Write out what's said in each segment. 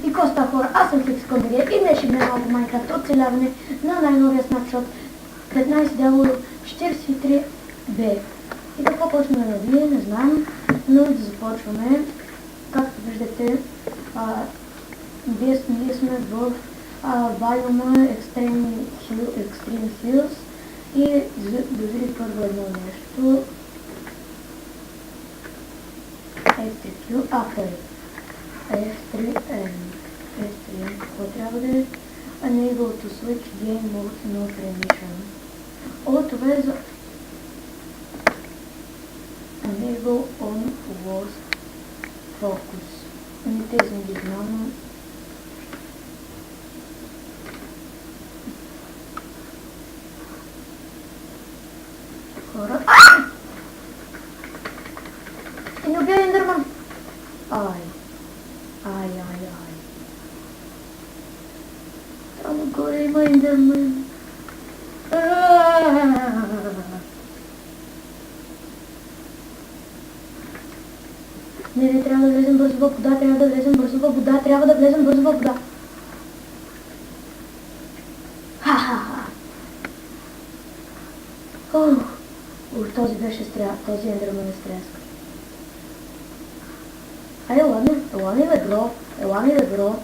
И коста хора, аз съм FlixConDG и днес ще гледам малко Майнкрафт оцеляване на най-новия снапшот 15W43B. И какво почваме да вие, не знам, но да започваме. Както виждате, ние сме в биома Extreme Hills и да видим първо едно нещо. F3Q, F3N, какво трябва да е? Unable to switch game mode no permission. Това е за Enable on was focus. Не тези не ги знам. Хора. И не убия Ендерман. Ай. Там горе има Ендерман. Не, трябва да влезем бързо във вода, трябва да влезем бързо във вода. Ха-ха-ха. Този беше този Ендерман е стряска. Айде, ела ми бе, бро.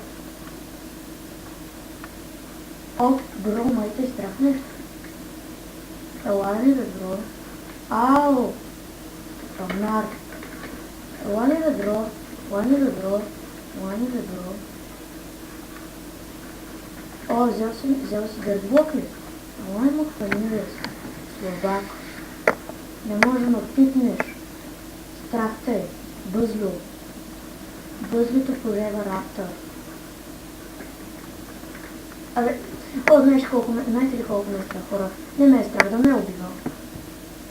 О, бро, майте страх нещо. Ела ми бе, бро. Ау! Памнар. Ела ми бе, бро. О, взел си дърблок ли? Ела му хвалинес. Слабак. Не може да пипнеш. Страх те. Бъзлито пожева раптор. Абе, знаете ли колко ме е страх, хора? Не ме е страх да ме е убивал.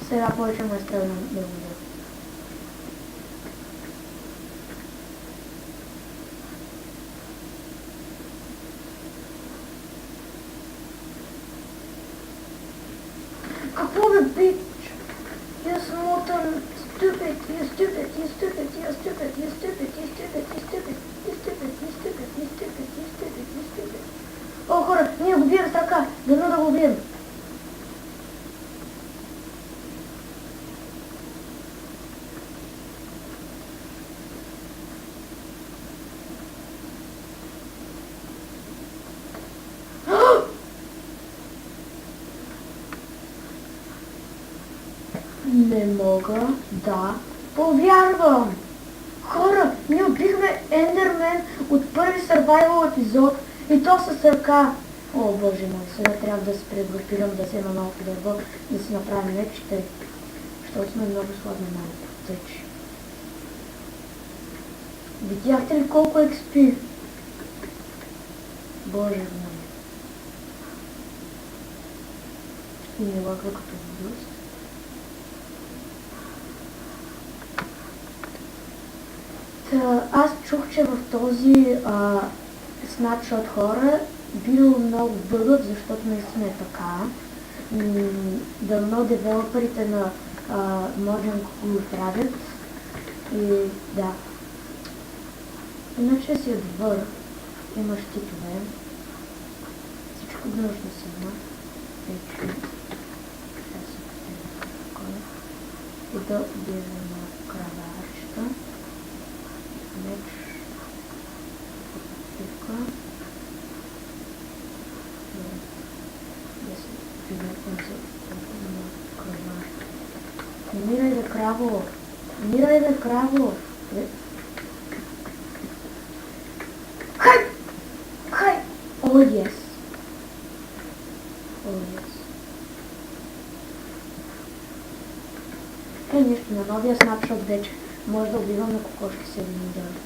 Сега повече ме е страх да ме убивал. Какво бе, бич? Я смотан. Stupid. О, хора, ние го бием с ръка. Дано да го бием. Не мога да повярвам! Хора, ние убихме Ендермен от първи survival епизод и то с ръка. О, боже мой, сега трябва да се прегрупирам, да взема малко дърво, да си направим мечите, защото сме много слабни малко. Тъч. Видяхте ли колко XP? Боже мой. И не лъгва като вирус. Аз чух, че в този снапшот хора бил много бъгът, защото наистина е така. Дано девелоперите на Mojang го правят. И да. Иначе си отвър. Има щитове. Всичко нужно си има. И да убием на кравачета. Меч, пивка, да се приготвим за крава. Умирай да краво! Хай! О, yes! Нищо, на новия снапшот вече може да убивам на кокошки 7 недели.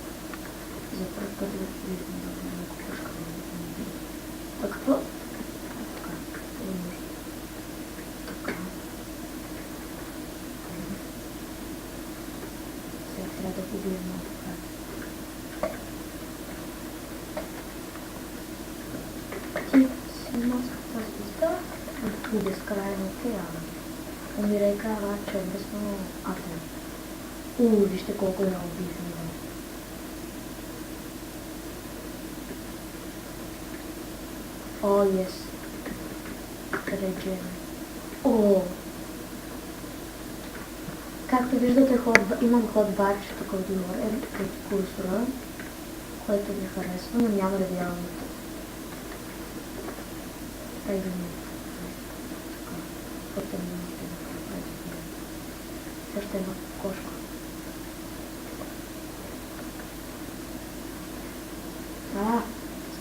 За първ път да убивам на кокошка 7 недели. А какво? Така. Сега трябва да убивам на така. Ти си морската звезда от безкрайно океана. Умирай краваче, безмало атом. Вижте колко е много бифно. О, yes. Реджен. О! Както виждате, имам ходбач тук отгоре, от курсора, който ми харесва, но няма да вярвам на това. Ай да ми. Така. По-тъмно ще направя. Също една кошка.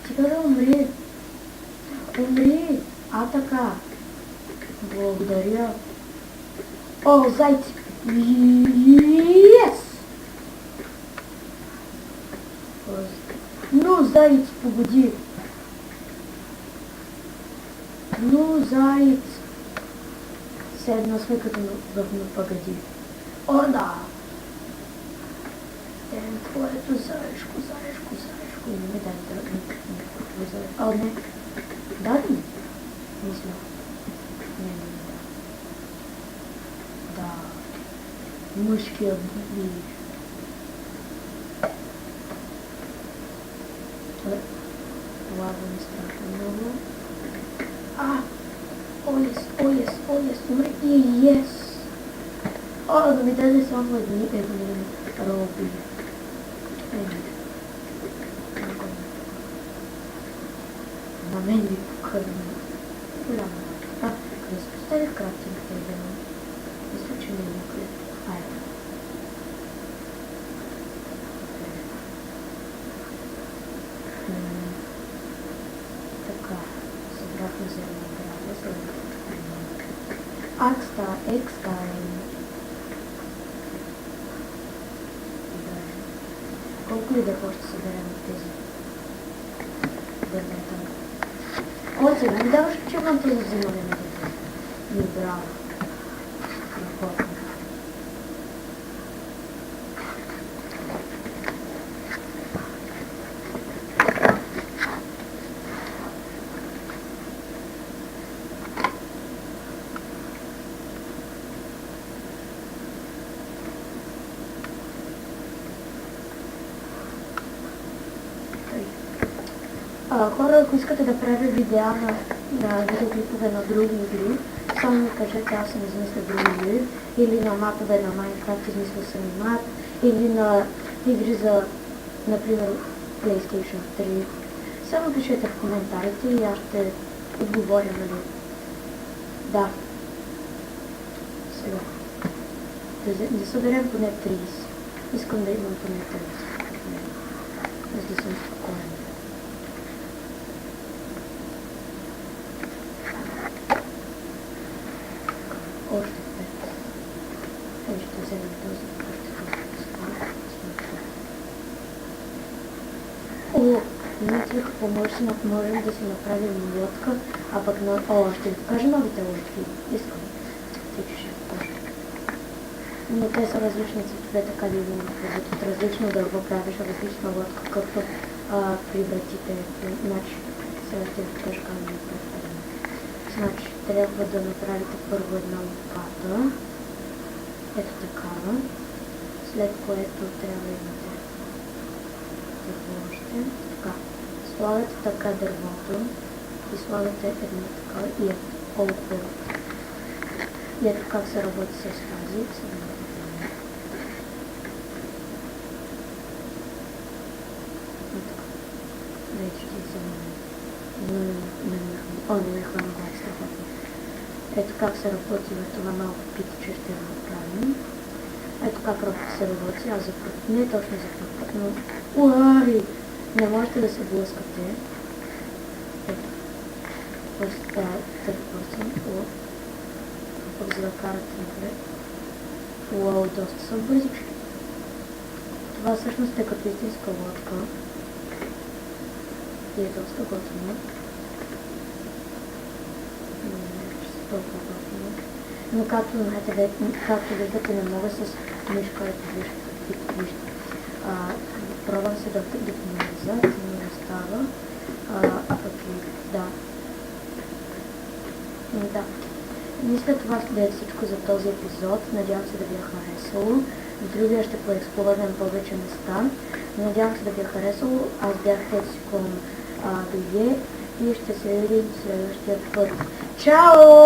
Стига да умри. Умри! Така. Благодаря. О, зайци! Yes! Ну, заяц, погоди! Ну, заяц! Седна сме като в погоди. О, да! Твоето заешко. И не ми дай да... О, не. Даде ми? Мисля. Не. Да. Мъжкият виж. Лава ми страшно много. О, yes, умри. И yes. Да ми даде само едни роби. На мен ми покърна. Голямо. Къде се поставих крафтинг тейбъл? Мисля, че не е някъде. Така, събрахме за една града, X-Time. Колко ли дърво ще съберем от тези дървета? Сега ми даваш, че имам тези взимане на дървета. Браво. Страхотно. Хора, ако искате да правя видеа на видеоклипове на други игри, само ми кажете, аз съм измисля други игри, или на мапове на Minecraft, измисля съм и мап, или на игри за, например, PlayStation 3. Само пишете в коментарите и аз ще отговоря, нали? Да. Сега. Да съберем поне 30. Искам да имам поне 30. За да съм спокоен. Още 5. Ще вземем този път. Мислих, какво можем да си направим лодка, а пък ще ви покажа новите лодки. Искам. Но те са различни цветове, така да имам от различно дърво правиш различна лодка, като при братите. Значи, сега ще ви покажа как да направим. Значи, трябва да направите първо една лопата. Ето такава. След което трябва да имате дърво още. Така. Слагате така дървото и слагате една така и ето колко. И ето как се работи с тази. Вече ще вземем. Не хвана глад страхотно. Ето как се работи в това малко питче, ще го направим. Ето как се работи, аз не точно за пръв път, но уари! Не можете да се блъскате. Ето. Търг пърсен. Пък за да карате напред. Уау, доста са бързички. Това всъщност е като истинска лодка. И е доста готино. Толкова готино. Но както знаете, както виждате, не мога с мишка, вижте. Пробвам се да назад, но не става. Пък и да. Да. Мисля, това е всичко за този епизод. Надявам се да ви е харесало. В другия ще поексплорирам повече места. Надявам се да ви е харесало. Аз бях Хексикон Дойде и ще се видим следващия път. Чао!